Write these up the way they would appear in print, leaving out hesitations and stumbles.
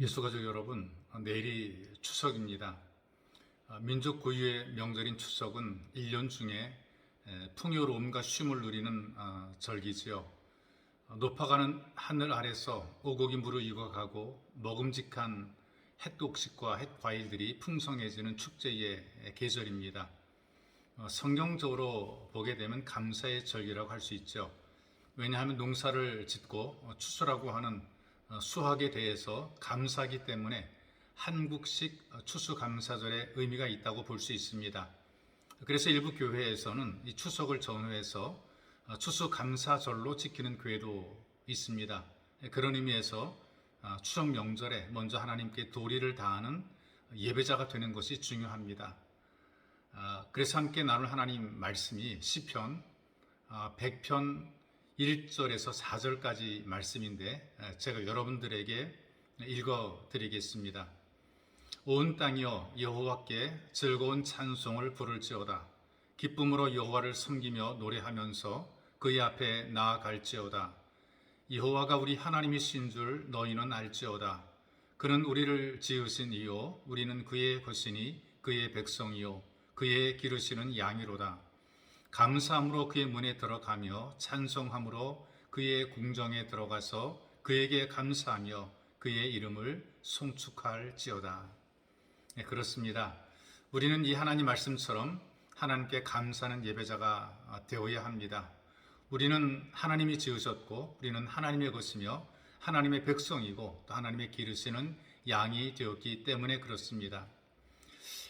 예수가족 여러분, 내일이 추석입니다. 민족 고유의 명절인 추석은 1년 중에 풍요로움과 쉼을 누리는 절기지요. 높아가는 하늘 아래서 오곡이 무르익어가고 먹음직한 햇독식과 햇과일들이 풍성해지는 축제의 계절입니다. 성경적으로 보게 되면 감사의 절기라고 할 수 있죠. 왜냐하면 농사를 짓고 추수라고 하는 수학에 대해서 감사하기 때문에 한국식 추수감사절의 의미가 있다고 볼 수 있습니다. 그래서 일부 교회에서는 이 추석을 전후해서 추수감사절로 지키는 교회도 있습니다. 그런 의미에서 추석 명절에 먼저 하나님께 도리를 다하는 예배자가 되는 것이 중요합니다. 그래서 함께 나눌 하나님 말씀이 시편 100편 1절에서 4절까지 말씀인데 제가 여러분들에게 읽어드리겠습니다. 온 땅이여 여호와께 즐거운 찬송을 부를지어다. 기쁨으로 여호와를 섬기며 노래하면서 그의 앞에 나아갈지어다. 여호와가 우리 하나님이신 줄 너희는 알지어다. 그는 우리를 지으신 이요 우리는 그의 것이니 그의 백성이요 그의 기르시는 양이로다. 감사함으로 그의 문에 들어가며 찬송함으로 그의 궁정에 들어가서 그에게 감사하며 그의 이름을 송축할지어다. 네, 그렇습니다. 우리는 이 하나님 말씀처럼 하나님께 감사하는 예배자가 되어야 합니다. 우리는 하나님이 지으셨고 우리는 하나님의 것이며 하나님의 백성이고 또 하나님의 기르시는 양이 되었기 때문에 그렇습니다.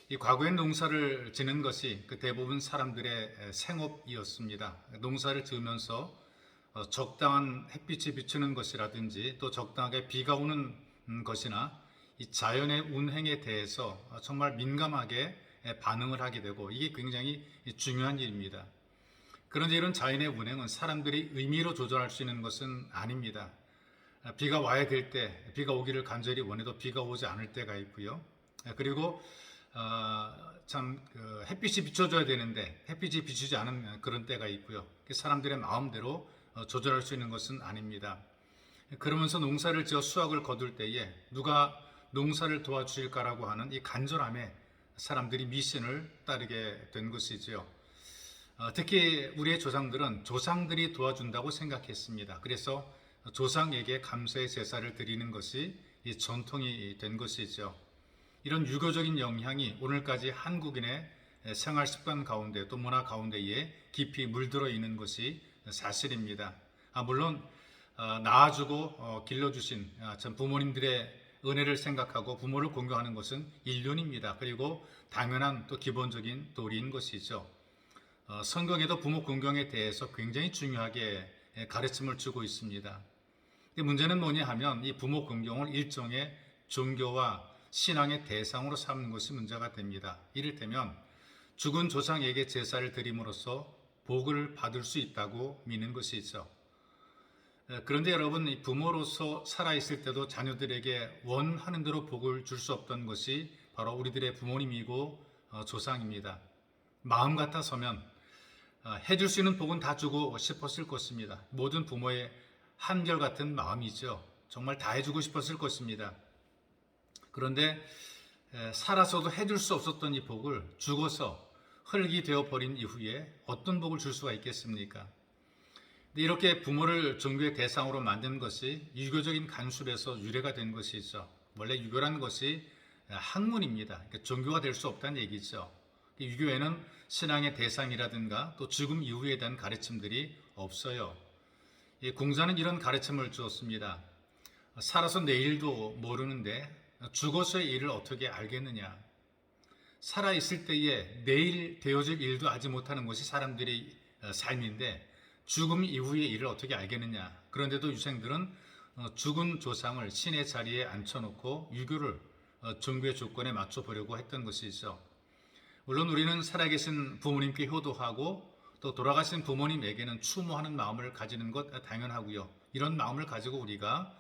이 과거엔 농사를 지는 것이 대부분 사람들의 생업이었습니다. 농사를 지으면서 적당한 햇빛이 비추는 것이라든지 또 적당하게 비가 오는 것이나 이 자연의 운행에 대해서 정말 민감하게 반응을 하게 되고 이게 굉장히 중요한 일입니다. 그런데 이런 자연의 운행은 사람들이 의미로 조절할 수 있는 것은 아닙니다. 비가 와야 될 때, 비가 오기를 간절히 원해도 비가 오지 않을 때가 있고요. 그리고 햇빛이 비춰줘야 되는데 햇빛이 비추지 않은 그런 때가 있고요. 사람들의 마음대로 조절할 수 있는 것은 아닙니다. 그러면서 농사를 지어 수확을 거둘 때에 누가 농사를 도와주실까라고 하는 이 간절함에 사람들이 미신을 따르게 된 것이지요. 특히 우리의 조상들은 조상들이 도와준다고 생각했습니다. 그래서 조상에게 감사의 제사를 드리는 것이 이 전통이 된 것이죠. 이런 유교적인 영향이 오늘까지 한국인의 생활 습관 가운데 또 문화 가운데에 깊이 물들어 있는 것이 사실입니다. 물론 낳아주고 길러주신 전 부모님들의 은혜를 생각하고 부모를 공경하는 것은 일륜입니다. 그리고 당연한 또 기본적인 도리인 것이죠. 성경에도 부모 공경에 대해서 굉장히 중요하게 가르침을 주고 있습니다. 문제는 뭐냐 하면 이 부모 공경을 일종의 종교와 신앙의 대상으로 삼는 것이 문제가 됩니다. 이를테면 죽은 조상에게 제사를 드림으로써 복을 받을 수 있다고 믿는 것이죠. 그런데 여러분, 이 부모로서 살아있을 때도 자녀들에게 원하는 대로 복을 줄 수 없던 것이 바로 우리들의 부모님이고 조상입니다. 마음 같아서면 해줄 수 있는 복은 다 주고 싶었을 것입니다. 모든 부모의 한결같은 마음이죠. 정말 다 해주고 싶었을 것입니다. 그런데 살아서도 해줄 수 없었던 이 복을 죽어서 흙이 되어버린 이후에 어떤 복을 줄 수가 있겠습니까? 이렇게 부모를 종교의 대상으로 만든 것이 유교적인 간섭에서 유래가 된 것이죠. 원래 유교라는 것이 학문입니다. 그러니까 종교가 될 수 없다는 얘기죠. 유교에는 신앙의 대상이라든가 또 죽음 이후에 대한 가르침들이 없어요. 공자는 이런 가르침을 주었습니다. 살아서 내일도 모르는데 죽어서의 일을 어떻게 알겠느냐. 살아있을 때에 내일 되어질 일도 알지 못하는 것이 사람들의 삶인데 죽음 이후의 일을 어떻게 알겠느냐. 그런데도 유생들은 죽은 조상을 신의 자리에 앉혀놓고 유교를 종교의 조건에 맞춰보려고 했던 것이죠. 물론 우리는 살아계신 부모님께 효도하고 또 돌아가신 부모님에게는 추모하는 마음을 가지는 것 당연하고요. 이런 마음을 가지고 우리가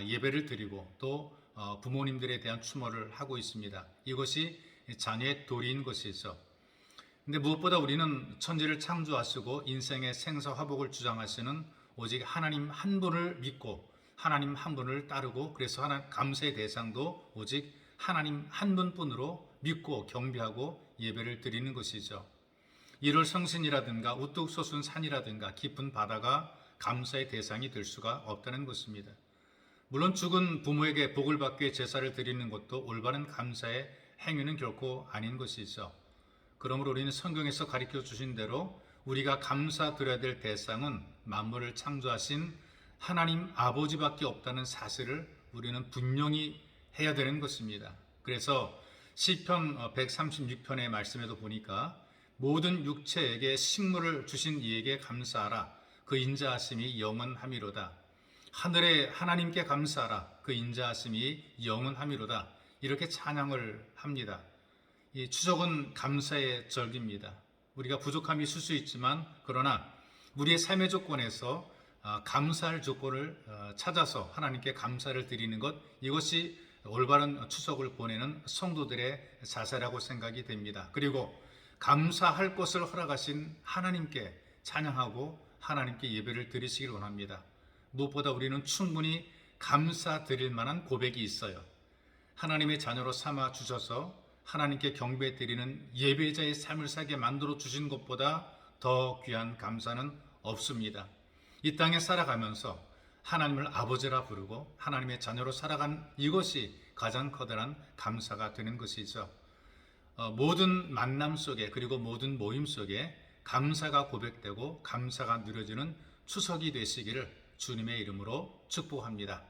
예배를 드리고 또 부모님들에 대한 추모를 하고 있습니다. 이것이 자녀의 도리인 것이죠. 근데 무엇보다 우리는 천지를 창조하시고 인생의 생사화복을 주장하시는 오직 하나님 한 분을 믿고 하나님 한 분을 따르고 그래서 감사의 대상도 오직 하나님 한 분뿐으로 믿고 경배하고 예배를 드리는 것이죠. 이를 성신이라든가 우뚝 솟은 산이라든가 깊은 바다가 감사의 대상이 될 수가 없다는 것입니다. 물론 죽은 부모에게 복을 받기 위해 제사를 드리는 것도 올바른 감사의 행위는 결코 아닌 것이죠. 그러므로 우리는 성경에서 가르쳐 주신 대로 우리가 감사드려야 될 대상은 만물을 창조하신 하나님 아버지밖에 없다는 사실을 우리는 분명히 해야 되는 것입니다. 그래서 시편 136편의 말씀에도 보니까 모든 육체에게 식물을 주신 이에게 감사하라. 그 인자하심이 영원함이로다. 하늘의 하나님께 감사하라. 그 인자하심이 영원함이로다. 이렇게 찬양을 합니다. 이 추석은 감사의 절기입니다. 우리가 부족함이 있을 수 있지만 그러나 우리의 삶의 조건에서 감사할 조건을 찾아서 하나님께 감사를 드리는 것, 이것이 올바른 추석을 보내는 성도들의 자세라고 생각이 됩니다. 그리고 감사할 것을 허락하신 하나님께 찬양하고 하나님께 예배를 드리시길 원합니다. 무엇보다 우리는 충분히 감사드릴 만한 고백이 있어요. 하나님의 자녀로 삼아 주셔서 하나님께 경배 드리는 예배자의 삶을 살게 만들어 주신 것보다 더 귀한 감사는 없습니다. 이 땅에 살아가면서 하나님을 아버지라 부르고 하나님의 자녀로 살아간 이것이 가장 커다란 감사가 되는 것이죠. 모든 만남 속에 그리고 모든 모임 속에 감사가 고백되고 감사가 누려지는 추석이 되시기를 주님의 이름으로 축복합니다.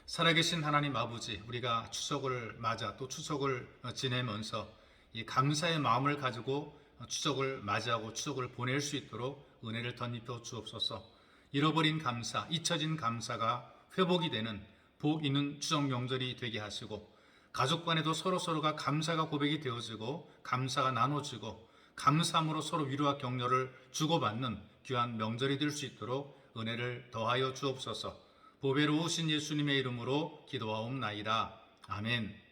살아계신 하나님 아버지, 우리가 추석을 맞아 또 추석을 지내면서 이 감사의 마음을 가지고 추석을 맞이하고 추석을 보낼 수 있도록 은혜를 덧입혀 주옵소서. 잃어버린 감사, 잊혀진 감사가 회복이 되는 복 있는 추석 명절이 되게 하시고 가족 간에도 서로가 감사가 고백이 되어지고 감사가 나눠지고 감사함으로 서로 위로와 격려를 주고받는 귀한 명절이 될 수 있도록 은혜를 더하여 주옵소서. 보배로우신 예수님의 이름으로 기도하옵나이다. 아멘.